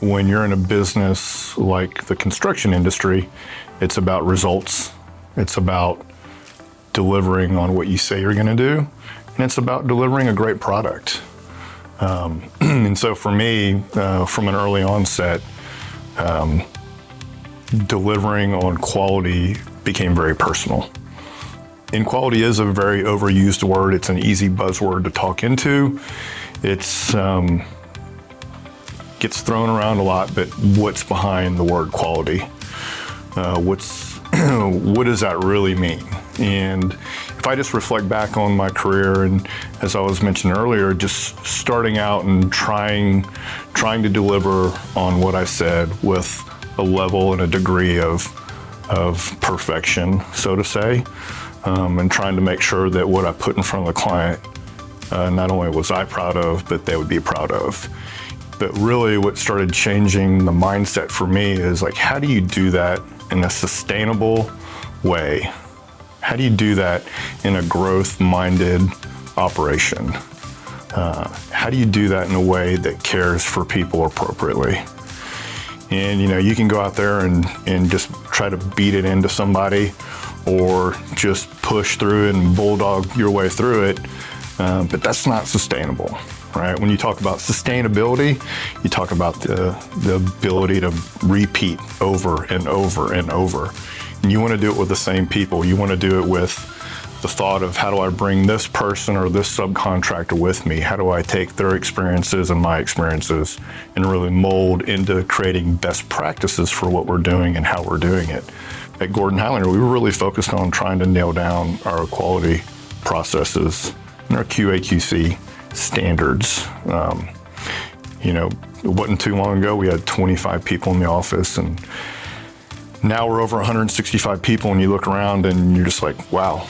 when you're in a business like the construction industry, it's about results. It's about delivering on what you say you're going to do, and it's about delivering a great product. And so for me, from an early onset, delivering on quality became very personal. And quality is a very overused word. It's an easy buzzword to talk into. It's gets thrown around a lot, but what's behind the word quality? What does that really mean? And if I just reflect back on my career, and as I was mentioning earlier, just starting out and trying to deliver on what I said with a level and a degree of perfection, so to say, and trying to make sure that what I put in front of the client, not only was I proud of, but they would be proud of. But really what started changing the mindset for me is like, how do you do that in a sustainable way? How do you do that in a growth-minded operation? How do you do that in a way that cares for people appropriately? And you can go out there and just try to beat it into somebody, or just push through it and bulldog your way through it, but that's not sustainable, right? When you talk about sustainability, you talk about the ability to repeat over and over and over. And you want to do it with the same people. You want to do it with the thought of, how do I bring this person or this subcontractor with me? How do I take their experiences and my experiences and really mold into creating best practices for what we're doing and how we're doing it? At Gordon Highlander, we were really focused on trying to nail down our quality processes and our QA/QC standards. It wasn't too long ago, we had 25 people in the office, and now we're over 165 people, and you look around and you're just like, wow,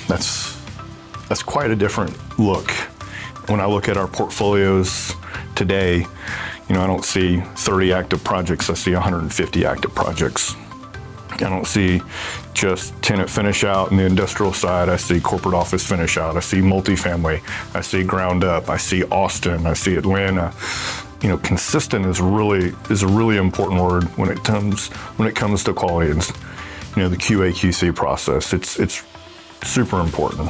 that's quite a different look. When I look at our portfolios today, I don't see 30 active projects, I see 150 active projects. I don't see just tenant finish out in the industrial side. I see corporate office finish out. I see multifamily. I see ground up. I see Austin. I see Atlanta. Consistent is a really important word when it comes to quality and the QA/QC process. It's super important.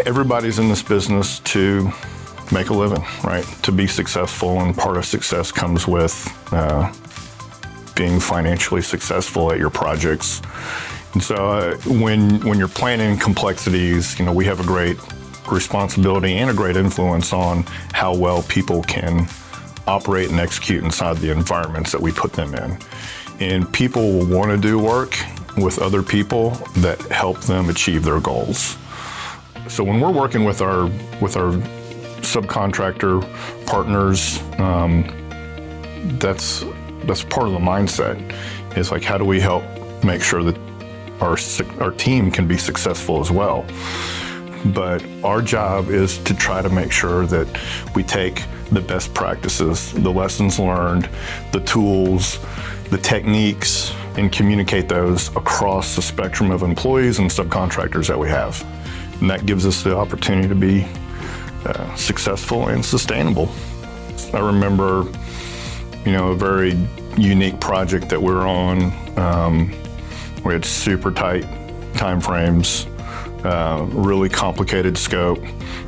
Everybody's in this business to make a living, right? To be successful, and part of success comes with being financially successful at your projects. And so when you're planning complexities, we have a great responsibility and a great influence on how well people can operate and execute inside the environments that we put them in. And people will want to do work with other people that help them achieve their goals. So when we're working with our subcontractor partners, that's part of the mindset. Is like, how do we help make sure that our team can be successful as well? But our job is to try to make sure that we take the best practices, the lessons learned, the tools, the techniques, and communicate those across the spectrum of employees and subcontractors that we have. And that gives us the opportunity to be successful and sustainable. I remember, a very unique project that we were on. We had super tight time frames, really complicated scope,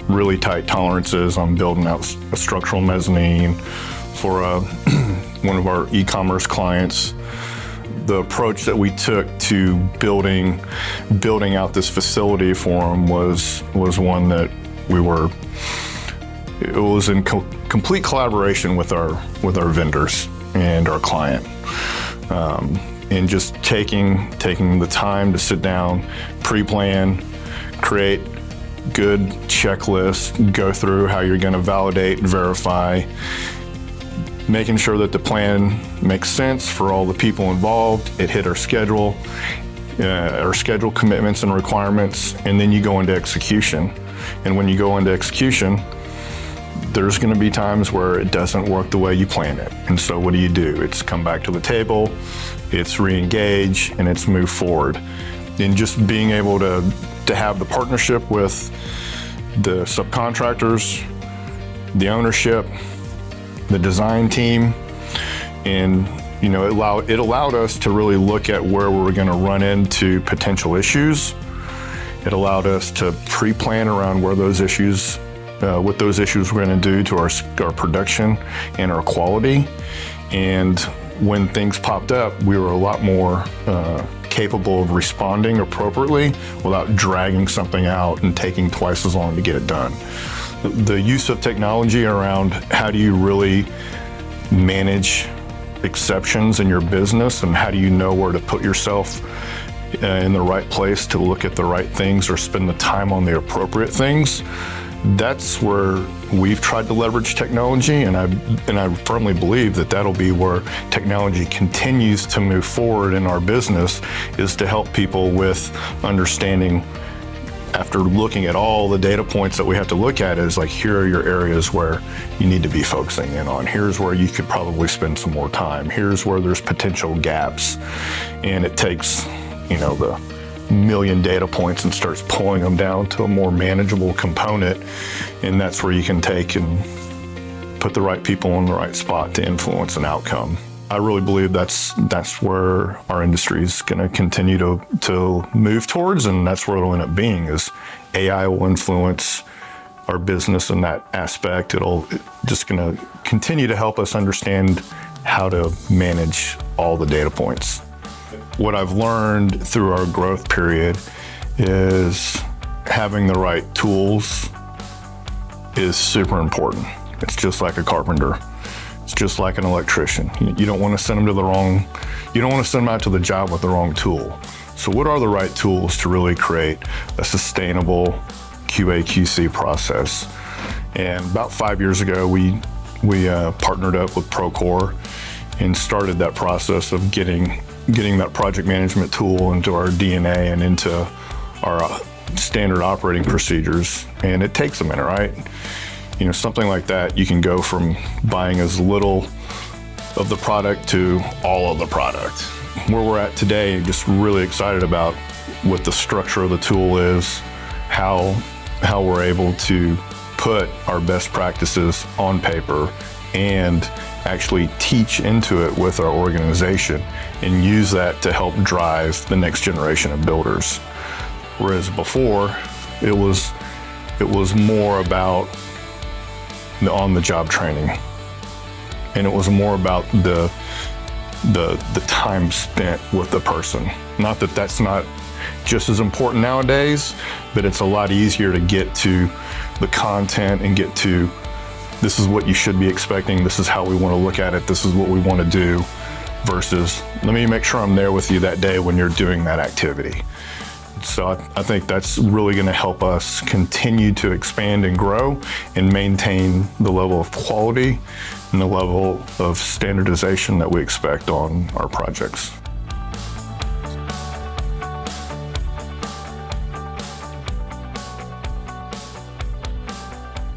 really tight tolerances on building out a structural mezzanine for one of our e-commerce clients. The approach that we took to building out this facility for them was one that it was in complete collaboration with our vendors and our client, and just taking the time to sit down, pre-plan, create good checklists, go through how you're going to validate and verify, making sure that the plan makes sense for all the people involved. It hit our schedule commitments and requirements, and then you go into execution. And when you go into execution, there's going to be times where it doesn't work the way you plan it. And so what do? It's come back to the table, it's re-engage, and it's move forward. And just being able to have the partnership with the subcontractors, the ownership, the design team, And it allowed us to really look at where we were going to run into potential issues. It allowed us to pre-plan around where those issues, what those issues were going to do to our production and our quality. And when things popped up, we were a lot more capable of responding appropriately without dragging something out and taking twice as long to get it done. The use of technology around how do you really manage exceptions in your business, and how do you know where to put yourself in the right place to look at the right things or spend the time on the appropriate things. That's where we've tried to leverage technology, and I firmly believe that that'll be where technology continues to move forward in our business, is to help people with understanding, after looking at all the data points that we have to look at, is like, here are your areas where you need to be focusing in on. Here's where you could probably spend some more time. Here's where there's potential gaps. And it takes, the million data points and starts pulling them down to a more manageable component. And that's where you can take and put the right people in the right spot to influence an outcome. I really believe that's where our industry is going to continue to move towards, and that's where it'll end up being, is AI will influence our business in that aspect. It'll just going to continue to help us understand how to manage all the data points. What I've learned through our growth period is having the right tools is super important. It's just like a carpenter. It's just like an electrician. You don't want to send them out to the job with the wrong tool. So what are the right tools to really create a sustainable QA/QC process? And about 5 years ago, we partnered up with Procore and started that process of getting that project management tool into our DNA and into our standard operating procedures. And it takes a minute, right? Something like that, you can go from buying as little of the product to all of the product. Where we're at today, just really excited about what the structure of the tool is, how we're able to put our best practices on paper and actually teach into it with our organization and use that to help drive the next generation of builders. Whereas before, it was more about the on-the-job training, and it was more about the time spent with the person. Not that that's not just as important nowadays, but it's a lot easier to get to the content and get to, this is what you should be expecting, this is how we want to look at it, this is what we want to do, versus let me make sure I'm there with you that day when you're doing that activity. So I think that's really going to help us continue to expand and grow and maintain the level of quality and the level of standardization that we expect on our projects.